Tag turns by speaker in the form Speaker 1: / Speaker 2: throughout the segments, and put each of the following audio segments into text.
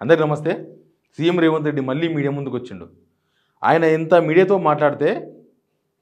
Speaker 1: అందరికీ నమస్తే. సీఎం రేవంత్ రెడ్డి మళ్ళీ మీడియా ముందుకు వచ్చిండు. ఆయన ఎంత మీడియాతో మాట్లాడితే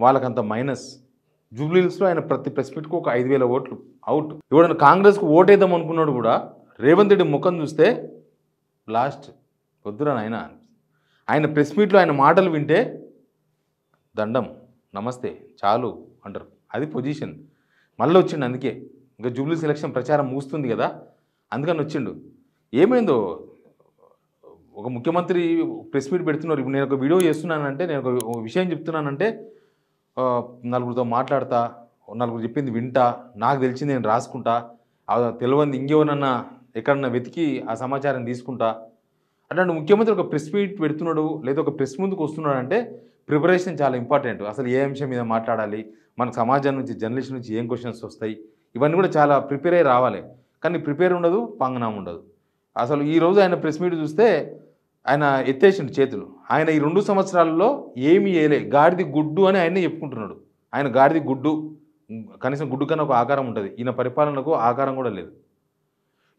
Speaker 1: వాళ్ళకంత మైనస్. జూబ్లీహిల్స్లో ఆయన ప్రతి ప్రెస్ మీట్కు ఒక 5,000 ఓట్లు అవుట్. ఎవడన్నా కాంగ్రెస్కు ఓటేద్దాం అనుకున్నాడు కూడా రేవంత్ రెడ్డి ముఖం చూస్తే లాస్ట్ వద్దురా నాయన. ఆయన ప్రెస్ మీట్లో ఆయన మాటలు వింటే దండం, నమస్తే, చాలు అంటారు. అది పొజిషన్. మళ్ళీ వచ్చిండు. అందుకే ఇంకా జూబ్లీహిల్స్ ఎలక్షన్ ప్రచారం ముగుస్తుంది కదా, అందుకని వచ్చిండు. ఏమైందో ఒక ముఖ్యమంత్రి ప్రెస్ మీట్ పెడుతున్నారు. ఇప్పుడు నేను ఒక వీడియో చేస్తున్నానంటే, నేను ఒక విషయం చెప్తున్నానంటే నలుగురితో మాట్లాడతా, నలుగురు చెప్పింది వింటా, నాకు తెలిసింది నేను రాసుకుంటా, తెలియంది ఇంకెవరన్నా ఎక్కడన్నా వెతికి ఆ సమాచారం తీసుకుంటా. అట్లాంటి ముఖ్యమంత్రి ఒక ప్రెస్ మీట్ పెడుతున్నాడు లేదా ఒక ప్రెస్ ముందుకు వస్తున్నాడు అంటే ప్రిపరేషన్ చాలా ఇంపార్టెంట్. అసలు ఏ అంశం మీద మాట్లాడాలి, మనకు సమాజం నుంచి జర్నలిస్ట్ నుంచి ఏం క్వశ్చన్స్ వస్తాయి, ఇవన్నీ కూడా చాలా ప్రిపేర్ అయ్యి రావాలి. కానీ ప్రిపేర్ ఉండదు, పంగనామం ఉండదు. అసలు ఈరోజు ఆయన ప్రెస్ మీట్ చూస్తే ఆయన ఎత్తేసిండు చేతులు. ఆయన ఈ 2 సంవత్సరాలలో ఏమీ చేయలే, గాడిది గుడ్డు అని ఆయనే చెప్పుకుంటున్నాడు. ఆయన గాడిది గుడ్డు, కనీసం గుడ్డు కన్నా ఒక ఆకారం ఉంటుంది. ఈయన పరిపాలనకు ఆకారం కూడా లేదు.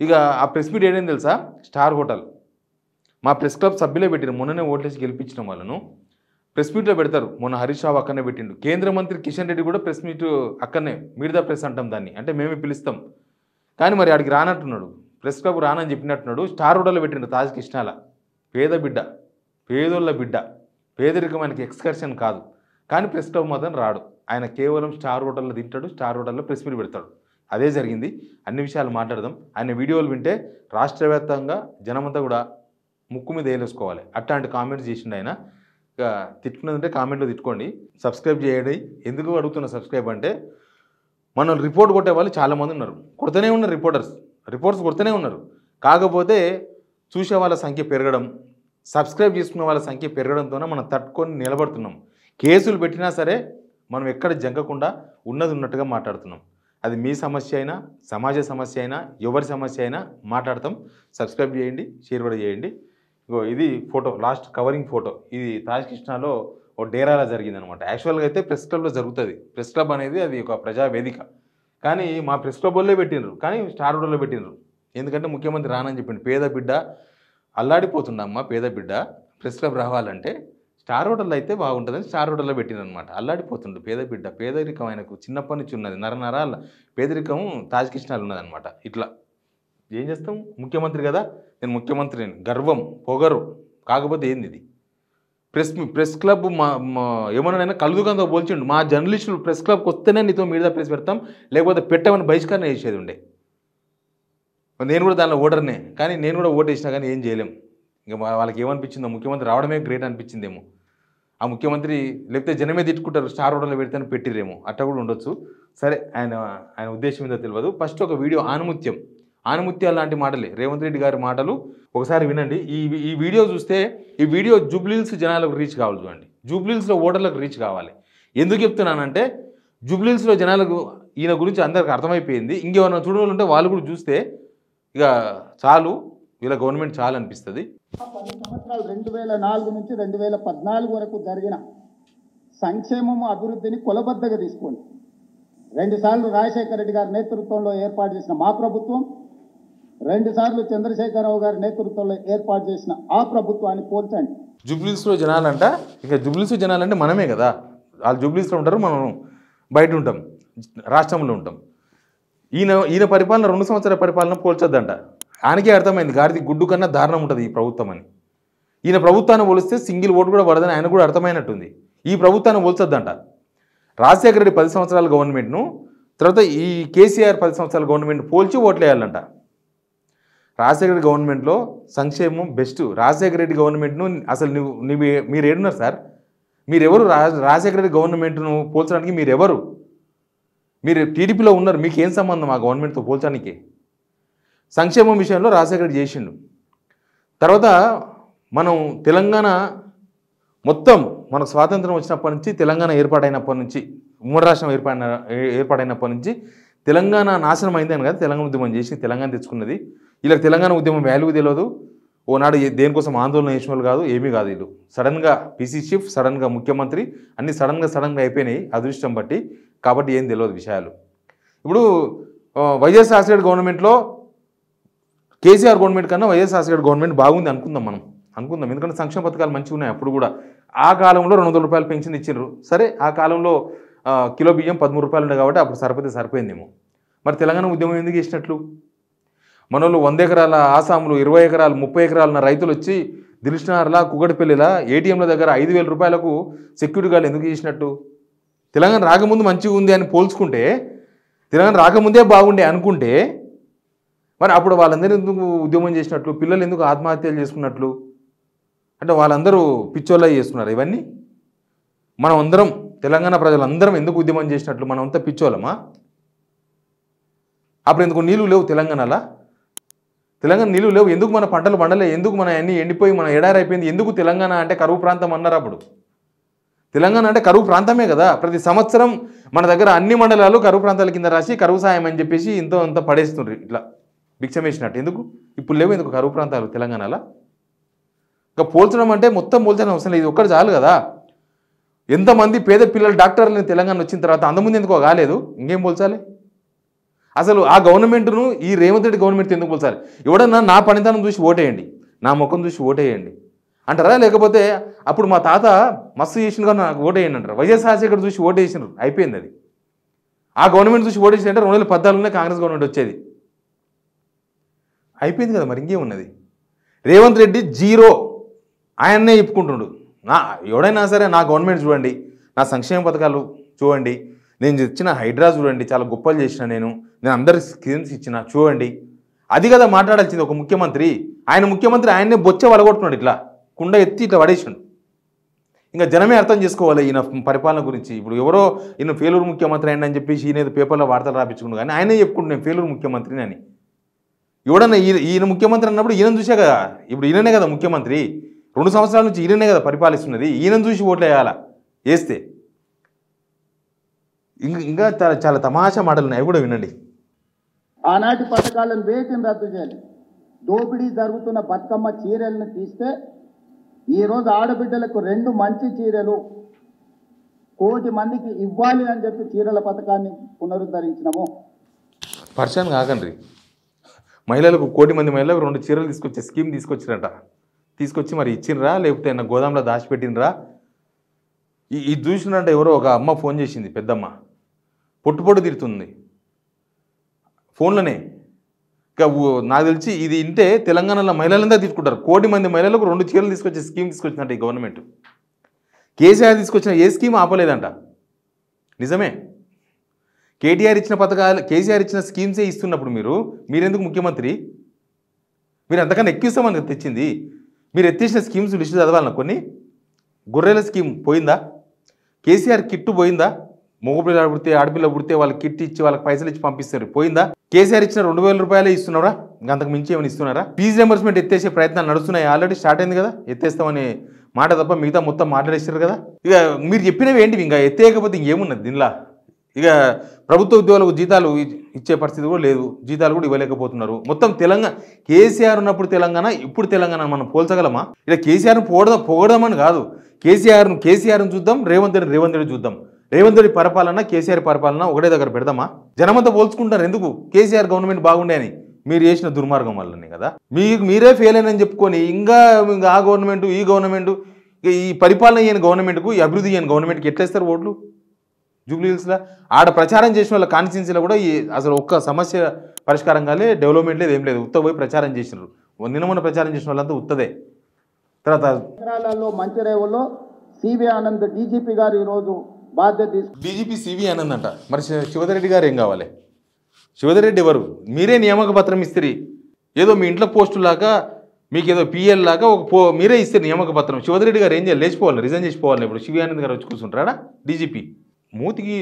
Speaker 1: ఇక ఆ ప్రెస్ మీట్ ఏంటని తెలుసా? Star hotel. మా ప్రెస్ క్లబ్ సభ్యులే పెట్టిరు. మొన్ననే ఓట్లేసి గెలిపించిన వాళ్ళను ప్రెస్ మీట్లో పెడతారు. మొన్న హరీష్ రావు అక్కడనే పెట్టిండు. కేంద్ర మంత్రి కిషన్ రెడ్డి కూడా ప్రెస్ మీట్ అక్కడనే, మీట్ ద ప్రెస్ అంటాం దాన్ని, అంటే మేమే పిలుస్తాం. కానీ మరి ఆడికి రానట్టున్నాడు, ప్రెస్ క్లబ్ రానని చెప్పినట్టున్నాడు. స్టార్ హోటల్లో పెట్టిండు తాజ్ కృష్ణాల. పేద బిడ్డ, పేదోళ్ళ బిడ్డ, పేదరికం ఆయనకి ఎక్స్కర్షన్ కాదు. కానీ ప్రెస్ క్లబ్ మాత్రం రాడు. ఆయన కేవలం స్టార్ హోటల్లో తింటాడు, స్టార్ హోటల్లో ప్రెస్ మీట్ పెడతాడు. అదే జరిగింది. అన్ని విషయాలు మాట్లాడదాం. ఆయన వీడియోలు వింటే రాష్ట్ర వ్యాప్తంగా జనమంతా కూడా ముక్కు మీద వేలేసుకోవాలి. అట్లాంటి కామెంట్స్ చేసిండు ఆయన. ఇక తిట్టుకున్నదంటే కామెంట్లో తిట్టుకోండి, సబ్స్క్రైబ్ చేయండి. ఎందుకు అడుగుతున్న సబ్స్క్రైబ్ అంటే, మనం రిపోర్ట్ కొట్టే వాళ్ళు చాలామంది ఉన్నారు, కొడుతూనే ఉన్నారు. రిపోర్ట్స్ కొడుతూనే ఉన్నారు. కాకపోతే చూసే వాళ్ళ సంఖ్య పెరగడం, సబ్స్క్రైబ్ చేసుకున్న వాళ్ళ సంఖ్య పెరగడంతోనే మనం తట్టుకొని నిలబడుతున్నాం. కేసులు పెట్టినా సరే మనం ఎక్కడ జంకకుండా ఉన్నది ఉన్నట్టుగా మాట్లాడుతున్నాం. అది మీ సమస్య అయినా, సమాజ సమస్య అయినా, ఎవరి సమస్య అయినా మాట్లాడతాం. సబ్స్క్రైబ్ చేయండి, షేర్ కూడా చేయండి. ఇగో ఇది ఫోటో, లాస్ట్ కవరింగ్ ఫోటో. ఇది తాజ్ కృష్ణాలో ఓ డేరాలా జరిగిందనమాట. యాక్చువల్గా అయితే ప్రెస్ క్లబ్లో జరుగుతుంది. ప్రెస్ క్లబ్ అనేది అది ఒక ప్రజావేదిక. కానీ మా ప్రెస్ క్లబ్ వాళ్ళే పెట్టినరు, కానీ స్టార్ హోటల్లో పెట్టినరు. ఎందుకంటే ముఖ్యమంత్రి రానని చెప్పిండు. పేద బిడ్డ అల్లాడిపోతుండమ్మా, పేద బిడ్డ ప్రెస్ క్లబ్ రావాలంటే స్టార్ హోటల్లో అయితే బాగుంటుందని స్టార్ హోటల్లో పెట్టిననమాట. అల్లాడిపోతుండు పేద బిడ్డ. పేదరికం ఆయనకు చిన్నప్పటి నుంచి ఉన్నది, నరనరాల పేదరికం తాజ్ కృష్ణాలు ఉన్నదనమాట. ఇట్లా ఏం చేస్తాం, ముఖ్యమంత్రి కదా, నేను ముఖ్యమంత్రిని, గర్వం, పొగరు. కాకపోతే ఏంది ఇది? ప్రెస్ క్లబ్ ఏమన్నా కలుదుకంతో పోల్చిండు. మా జర్నలిస్టులు ప్రెస్ క్లబ్కి వస్తేనే నీతో మీద ప్రెస్ పెడతాం, లేకపోతే పెట్టమని బహిష్కరణ చేసేది ఉండే. నేను కూడా దానిలో ఓటర్నే, కానీ నేను కూడా ఓటు వేసినా కానీ ఏం చేయలేం. ఇంకా వాళ్ళకి ఏమనిపించిందో, ముఖ్యమంత్రి రావడమే గ్రేట్ అనిపించిందేమో. ఆ ముఖ్యమంత్రి లేకపోతే జనమే తిట్టుకుంటారు, స్టార్ హోటల్లో పెడితేనే పెట్టిరేమో, అట్లా కూడా ఉండొచ్చు. సరే, ఆయన ఉద్దేశం ఏదో తెలియదు. ఫస్ట్ ఒక వీడియో, ఆనుముత్యాలు లాంటి మాటలే రేవంత్ రెడ్డి గారి మాటలు ఒకసారి వినండి. ఈ వీడియో చూస్తే, ఈ వీడియో జూబ్లీహిల్స్ జనాలకు రీచ్ కావాలి. చూడండి, జూబ్లీహిల్స్లో ఓటర్లకు రీచ్ కావాలి. ఎందుకు చెప్తున్నానంటే, జూబ్లీహిల్స్లో జనాలకు ఈయన గురించి అందరికి అర్థమైపోయింది. ఇంకేమన్నా చూడాలంటే వాళ్ళు కూడా చూస్తే ఇక చాలు, వీళ్ళ గవర్నమెంట్ చాలు అనిపిస్తుంది.
Speaker 2: 10 సంవత్సరాలు 2004 నుంచి 2014 వరకు జరిగిన సంక్షేమము అభివృద్ధిని కొలబద్దగా తీసుకోండి. 2 సార్లు రాజశేఖర రెడ్డి గారి నేతృత్వంలో ఏర్పాటు చేసిన మా ప్రభుత్వం, 2 సార్లు చంద్రశేఖరరావు గారి నేతృత్వంలో ఏర్పాటు చేసిన ఆ ప్రభుత్వాన్ని పోల్చండి.
Speaker 1: జూబ్లీహిల్స్లో జనాలంట, ఇక జూబ్లీహిల్స్ జనాలంటే మనమే కదా. వాళ్ళు జూబ్లీహిల్స్లో ఉంటారు, మనం బయట ఉంటాం, రాష్ట్రంలో ఉంటాం. ఈయన పరిపాలన 2 సంవత్సరాల పరిపాలన పోల్చొద్దంట. ఆయనకే అర్థమైంది గాడిది గుడ్డు కన్నా దారుణం ఉంటుంది ఈ ప్రభుత్వం అని. ఈయన ప్రభుత్వాన్ని పోలిస్తే సింగిల్ ఓటు కూడా పడదని ఆయన కూడా అర్థమైనట్టుంది. ఈ ప్రభుత్వాన్ని పోల్చొద్దంట. రాజశేఖర రెడ్డి 10 సంవత్సరాల గవర్నమెంట్ను, తర్వాత ఈ కేసీఆర్ 10 సంవత్సరాల గవర్నమెంట్ పోల్చి ఓట్లు వేయాలంట. రాజశేఖర రెడ్డి గవర్నమెంట్లో సంక్షేమం బెస్ట్. రాజశేఖర రెడ్డి గవర్నమెంట్ను అసలు మీరు ఏడున్నారు సార్? మీరెవరు? రాజశేఖర రెడ్డి గవర్నమెంట్ను పోల్చడానికి మీరెవరు? మీరు టీడీపీలో ఉన్నారు, మీకు ఏం సంబంధం ఆ గవర్నమెంట్తో పోల్చడానికి? సంక్షేమం విషయంలో రాజశేఖర రెడ్డి చేసిండు. తర్వాత మనం తెలంగాణ మొత్తం మనకు స్వాతంత్రం వచ్చినప్పటి నుంచి, తెలంగాణ ఏర్పాటైనప్పటి నుంచి, ఉమ్మడి రాష్ట్రం ఏర్పాటైనప్పటి నుంచి తెలంగాణ నాశనం అయిందని కదా తెలంగాణ ఉద్యమం చేసి తెలంగాణ తెచ్చుకున్నది. ఇలా తెలంగాణ ఉద్యమం వాల్యూ తెలియదు. ఓనాడు దేనికోసం ఆందోళన చేసిన వాళ్ళు కాదు, ఏమీ కాదు. వీళ్ళు సడన్గా పీసీ చీఫ్, సడన్గా ముఖ్యమంత్రి, అన్నీ సడన్గా అయిపోయినాయి అదృష్టం బట్టి. కాబట్టి ఏం తెలియదు విషయాలు. ఇప్పుడు వైఎస్ రాజశేఖర గవర్నమెంట్లో కేసీఆర్ గవర్నమెంట్ కన్నా వైఎస్ రాజశేఖర్ గవర్నమెంట్ బాగుంది అనుకుందాం ఎందుకంటే సంక్షేమ పథకాలు మంచిగా ఉన్నాయి. అప్పుడు కూడా ఆ కాలంలో 200 రూపాయలు పెన్షన్ ఇచ్చిండ్రు. సరే ఆ కాలంలో కిలో బియ్యం 13 రూపాయలు ఉండే కాబట్టి అప్పుడు సరిపోయిందేమో. మరి తెలంగాణ ఉద్యమం ఎందుకు చేసినట్లు? మనోళ్ళు 100 ఎకరాల ఆసాములు, 20 ఎకరాలు, 30 ఎకరాల రైతులు వచ్చి దిల్షునార్లా, కుగడిపల్లిలా ఏటీఎంల దగ్గర 5,000 రూపాయలకు సెక్యూరిటీగాలు ఎందుకు చేసినట్టు? తెలంగాణ రాకముందు మంచిగా ఉంది అని పోల్చుకుంటే, తెలంగాణ రాకముందే బాగుండే అనుకుంటే, మరి అప్పుడు వాళ్ళందరూ ఎందుకు ఉద్యమం చేసినట్లు? పిల్లలు ఎందుకు ఆత్మహత్యలు చేసుకున్నట్లు? అంటే వాళ్ళందరూ పిచ్చోళ్ళ చేస్తున్నారు ఇవన్నీ. మనం అందరం తెలంగాణ ప్రజలందరం ఎందుకు ఉద్యమం చేసినట్లు? మనం అంతా పిచ్చోళ్ళమా? అప్పుడు ఎందుకు నీళ్ళు లేవు తెలంగాణలో? తెలంగాణ నీళ్ళు లేవు ఎందుకు? మన పంటలు పండలే ఎందుకు? మన అన్నీ ఎండిపోయి మన ఎడారి అయిపోయింది ఎందుకు? తెలంగాణ అంటే కరువు ప్రాంతం అన్నారు. అప్పుడు తెలంగాణ అంటే కరువు ప్రాంతమే కదా. ప్రతి సంవత్సరం మన దగ్గర అన్ని మండలాలు కరువు ప్రాంతాల కింద రాసి కరువు సాయం అని చెప్పేసి ఇంత పడేస్తుండ్రు, ఇట్లా భిక్షం వేసినట్టు. ఎందుకు ఇప్పుడు లేవు ఎందుకు కరువు ప్రాంతాలు తెలంగాణలో? ఇంకా పోల్చడం అంటే మొత్తం పోల్చడం అవసరం లేదు, ఇది ఒక్కటి చాలు కదా. ఎంతమంది పేద పిల్లలు డాక్టర్లు తెలంగాణ వచ్చిన తర్వాత అంతకుముందు ఎందుకో కాలేదు? ఇంకేం పోల్చాలి? అసలు ఆ గవర్నమెంట్ను ఈ రేవంత్ రెడ్డి గవర్నమెంట్ ఎందుకు పోల్చాలి? ఎవడన్నా నా పనితనం చూసి ఓటేయండి, నా ముఖం చూసి ఓటేయండి అంటారా? లేకపోతే అప్పుడు మా తాత మస్తు చేసిన నాకు ఓటేయండి అంటారు. వైఎస్ రాజశేఖర్ చూసి ఓటేసినారు, అయిపోయింది అది. ఆ గవర్నమెంట్ చూసి ఓటేసి అంటే 2014లోనే కాంగ్రెస్ గవర్నమెంట్ వచ్చేది, అయిపోయింది కదా. మరి ఇంకేమున్నది? రేవంత్ రెడ్డి జీరో, ఆయన్నే చెప్పుకుంటుండు. ఎవడైనా సరే నా గవర్నమెంట్ చూడండి, నా సంక్షేమ పథకాలు చూడండి, నేను ఇచ్చిన హైడ్రా చూడండి, చాలా గొప్పలు చేసిన నేను అందరికి స్కీమ్స్ ఇచ్చిన చూడండి. అది కదా మాట్లాడాల్సింది ఒక ముఖ్యమంత్రి. ఆయన్నే బొచ్చ వలగొట్టున్నాడు, ఇట్లా కుండ ఎత్తి ఇట్లా పడేసాడు. ఇంకా జనమే అర్థం చేసుకోవాలి ఈయన పరిపాలన గురించి. ఇప్పుడు ఎవరో ఈయన ఫెయిలూరు ముఖ్యమంత్రి అయిన అని చెప్పేసి ఈయన పేపర్లో వార్తలు రాపించుకున్నాడు, కానీ ఆయనే చెప్పుకుంటు నేను ఫెయిలూరు ముఖ్యమంత్రిని అని. ఎవడన్నా ఈయన ముఖ్యమంత్రి అన్నప్పుడు ఈయన చూసే కదా, ఇప్పుడు ఈయననే కదా ముఖ్యమంత్రి, 2 సంవత్సరాల నుంచి ఈయననే కదా పరిపాలిస్తున్నది. ఈయనను చూసి ఓట్లు వేయాలా? వేస్తే ఇంకా చాలా తమాషా మాటలు ఉన్నాయి, కూడా వినండి.
Speaker 2: ఆనాటి పథకాలను వేటిని రద్దు చేయాలి. దోపిడీ జరుగుతున్న బతుకమ్మ చీరలను తీస్తే ఈరోజు ఆడబిడ్డలకు 2 మంచి చీరలు 1 కోటి మందికి ఇవ్వాలి అని చెప్పి చీరల పథకాన్ని పునరుద్ధరించినాము.
Speaker 1: పరిచయం కాకండి, మహిళలకు 1 కోటి మంది మహిళలకు 2 చీరలు తీసుకొచ్చే స్కీమ్ తీసుకొచ్చిరట. తీసుకొచ్చి మరి ఇచ్చిండ్రా లేకపోతే నా గోదాంలో దాచిపెట్టినరా? ఇది చూసినట్టు ఎవరో ఒక అమ్మ ఫోన్ చేసింది, పెద్దమ్మ పొట్టు తిడుతుంది ఫోన్లోనే. ఇంకా నాకు తెలిసి ఇది ఇంటే తెలంగాణలో మహిళలంతా తీసుకుంటారు. 1 కోటి మంది మహిళలకు 2 చీరలు తీసుకొచ్చే స్కీమ్ తీసుకొచ్చినట్టు ఈ గవర్నమెంట్. కేసీఆర్ తీసుకొచ్చిన ఏ స్కీమ్ ఆపలేదంట. నిజమే, కేటీఆర్ ఇచ్చిన పథకాలు, కేసీఆర్ ఇచ్చిన స్కీమ్సే ఇస్తున్నప్పుడు మీరెందుకు ముఖ్యమంత్రి? మీరు అంతకన్నా ఎక్కిస్తామని తెచ్చింది. మీరు ఎత్తేసిన స్కీమ్స్ లిస్టు చదవాలన్న కొన్ని. గొర్రెల స్కీమ్ పోయిందా? కేసీఆర్ కిట్టు పోయిందా? మగపిల్ల పుడితే ఆడపిల్ల పుడితే వాళ్ళకి కిట్ ఇచ్చి వాళ్ళకి పైసలు ఇచ్చి పంపిస్తారు, పోయిందా? కేసీఆర్ ఇచ్చిన 2,000 రూపాయలే ఇస్తున్నారా? అంతకు మించి ఏమైనా ఇస్తున్నారా? ఫీజు రింబర్స్మెంట్ ఎత్తేసే ప్రయత్నాలు నడుస్తున్నాయి, ఆల్రెడీ స్టార్ట్ అయింది కదా. ఎత్తేస్తామని మాట తప్ప మిగతా మొత్తం మాట్లాడేస్తారు కదా. ఇక మీరు చెప్పినవి ఏంటివి? ఇంకా ఎత్తేయకపోతే ఇంకేమున్నది దీనిలా? ఇక ప్రభుత్వ ఉద్యోగులకు జీతాలు ఇచ్చే పరిస్థితి కూడా లేదు, జీతాలు కూడా ఇవ్వలేకపోతున్నారు. మొత్తం తెలంగాణ కేసీఆర్ ఉన్నప్పుడు తెలంగాణ, ఇప్పుడు తెలంగాణ మనం పోల్చగలమా? ఇలా కేసీఆర్ను పొగడమని కాదు, కేసీఆర్ను చూద్దాం, రేవంత్ రెడ్డి చూద్దాం. రేవంత్ రెడ్డి పరిపాలన, కేసీఆర్ పరిపాలన ఒకటే దగ్గర పెడదామా? జనమంతా పోల్చుకుంటారు ఎందుకు? కేసీఆర్ గవర్నమెంట్ బాగుండే అని మీరు చేసిన దుర్మార్గం వల్లనే కదా. మీరే ఫెయిల్ అయినని చెప్పుకొని ఇంకా ఆ గవర్నమెంట్ ఈ గవర్నమెంట్, ఈ పరిపాలన అయిన గవర్నమెంట్కు, ఈ అభివృద్ధి అయిన గవర్నమెంట్కి ఎట్లేస్తారు ఓట్లు? జూబ్లీహిల్స్లో ఆడ ప్రచారం చేసిన వాళ్ళ కాన్స్టిట్యున్సీలో కూడా అసలు ఒక్క సమస్య పరిష్కారం కాలే, డెవలప్మెంట్ లేదు, ఏం లేదు. ఉత్త పోయి ప్రచారం చేసినారు. నిన్న ప్రచారం చేసిన వాళ్ళంతా ఉత్తదే. తర్వాత
Speaker 2: మంచిరేవులో సివి ఆనంద్ డీజీపీ గారు ఈరోజు బాధ్యత తీసుకు.
Speaker 1: డీజీపీ సివి ఆనంద్ అంట. మరి శివధర్ రెడ్డి గారు ఏం కావాలి? శివధర్ రెడ్డి ఎవరు? మీరే నియామక పత్రం ఇస్తారు, ఏదో మీ ఇంట్లో పోస్టులాగా మీకు ఏదో పిఎల్ లాగా మీరే ఇస్తారు నియామక పత్రం. శివధర్ రెడ్డి గారు ఏం చేయాలి? లేచిపోవాలి, రిజైన్ చేసిపోవాలి. ఇప్పుడు సివి ఆనంద్ గారు వచ్చి కూర్చుంటారా? డీజీపీ మూతికి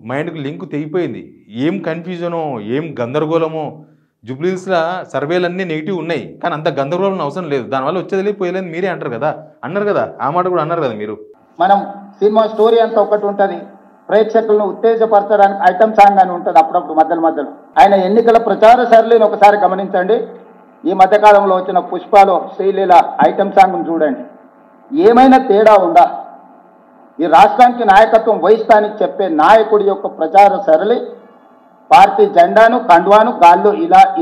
Speaker 1: మైండ్కి లింక్ తెగిపోయింది. ఏం కన్ఫ్యూజనో, ఏం గందరగోళమో. జూబ్లీహిల్స్లో సర్వేలన్నీ నెగిటివ్ ఉన్నాయి, కానీ అంత గందరగోళం అవసరం లేదు. దానివల్ల వచ్చేది పోయలేదు మీరే అంటారు కదా, అన్నారు కదా, ఆ మాట కూడా అన్నారు కదా మీరు.
Speaker 2: మనం సినిమా స్టోరీ అంతా ఒకటి ఉంటుంది, ప్రేక్షకులను ఉత్తేజపరచడానికి ఐటమ్ సాంగ్ అని ఉంటుంది అప్పుడప్పుడు మధ్యలో. ఆయన ఎన్నికల ప్రచార సరళిని ఒకసారి గమనించండి. ఈ మధ్యకాలంలో వచ్చిన పుష్పలో శ్రీలీల ఐటమ్ సాంగ్ను చూడండి, ఏమైనా తేడా ఉందా? ఈ రాష్ట్రానికి నాయకత్వం వహిస్తానని చెప్పే నాయకుడి యొక్క ప్రచార సరళి పార్టీ జెండాను కండువాను గాల్లో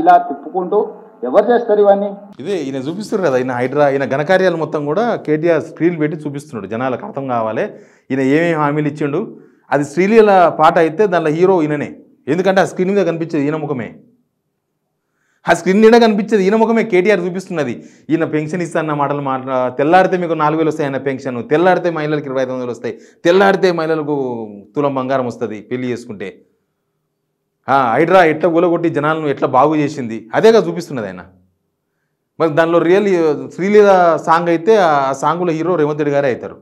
Speaker 2: ఇలా తిప్పుకుంటూ ఎవరు చేస్తారు ఇవన్నీ?
Speaker 1: ఇదే ఈయన చూపిస్తారు కదా, ఈయన ఈయన ఘనకార్యాలు మొత్తం కూడా కేటీఆర్ స్క్రీన్ పెట్టి చూపిస్తున్నాడు, జనాలకు అర్థం కావాలి ఈయన ఏమేమి హామీలు ఇచ్చిండు. అది శ్రీలీల పాట అయితే దానిలో హీరో ఈయననే, ఎందుకంటే ఆ స్క్రీన్ మీద కనిపించేది ఈయన ముఖమే, ఆ స్క్రీన్ మీద కనిపించేది ఈయన ముఖమే. కేటీఆర్ చూపిస్తున్నది ఈయన పెన్షన్ ఇస్తాన్న మాటలు తెల్లాడితే మీకు 4,000 వస్తాయి అన్న పెన్షన్, తెల్లాడితే మహిళలకు 2,500 వస్తాయి, తెల్లాడితే మహిళలకు తులం బంగారం వస్తుంది పెళ్లి చేసుకుంటే, హైడ్రా ఎట్లా ఊలగొట్టి జనాలను ఎట్లా బాగు చేసింది అదేగా చూపిస్తున్నది ఆయన. మరి దానిలో రియల్ శ్రీలీల సాంగ్ అయితే ఆ సాంగులో హీరో రేవంత్ రెడ్డి గారే అవుతారు.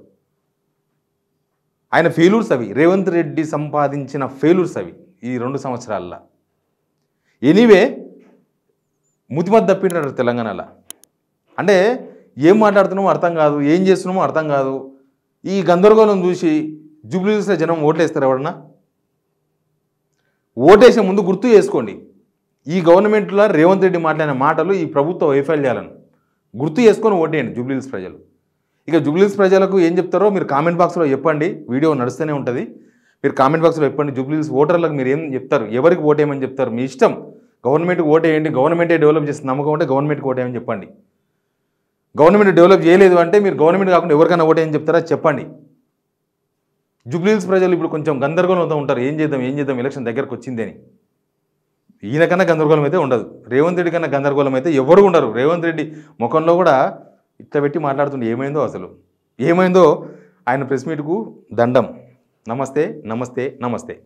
Speaker 1: ఆయన ఫెయిల్యూర్స్ అవి, రేవంత్ రెడ్డి సంపాదించిన ఫెయిల్యూర్స్ అవి ఈ 2 సంవత్సరాల్లో. ఎనీవే ముతిమతి తప్పింటారు తెలంగాణలో. అంటే ఏం మాట్లాడుతున్నామో అర్థం కాదు, ఏం చేస్తున్నామో అర్థం కాదు. ఈ గందరగోళం చూసి జూబ్లీహిల్స్లో జనం ఓట్లేస్తారు ఎవరన్నా? ఓటేసే ముందు గుర్తు చేసుకోండి, ఈ గవర్నమెంట్లో రేవంత్ రెడ్డి మాట్లాడిన మాటలు ఈ ప్రభుత్వ వైఫల్యాలను గుర్తు చేసుకొని ఓటేయండి జూబ్లీహిల్స్ ప్రజలు. ఇక జూబ్లీహిల్స్ ప్రజలకు ఏం చెప్తారో మీరు కామెంట్ బాక్స్లో చెప్పండి, వీడియో నడుస్తూనే ఉంటుంది. మీరు కామెంట్ బాక్స్లో చెప్పండి, జూబ్లీహిల్స్ ఓటర్లకు మీరు ఏం చెప్తారు, ఎవరికి ఓటేయమని చెప్తారు, మీ ఇష్టం. గవర్నమెంట్కి ఓటేయండి, గవర్నమెంటే డెవలప్ చేసిన నమ్మకం ఉంటే గవర్నమెంట్కి ఓటేయమని చెప్పండి. గవర్నమెంట్ డెవలప్ చేయలేదు అంటే మీరు గవర్నమెంట్ కాకుండా ఎవరికైనా ఓటేయని చెప్తారా చెప్పండి. జూబ్లీహిల్స్ ప్రజలు ఇప్పుడు కొంచెం గందరగోళంతో ఉంటారు, ఏం చేద్దాం ఎలక్షన్ దగ్గరకు వచ్చింది అని. ఈయనకన్నా గందరగోళం అయితే ఉండదు, రేవంత్ రెడ్డి కన్నా గందరగోళం అయితే ఎవరు ఉండరు. రేవంత్ రెడ్డి ముఖంలో కూడా ఇట్లా పెట్టి మాట్లాడుతుండే ఏమైందో అసలు ఏమైందో. ఆయన ప్రెస్ మీట్కు దండం. నమస్తే నమస్తే నమస్తే.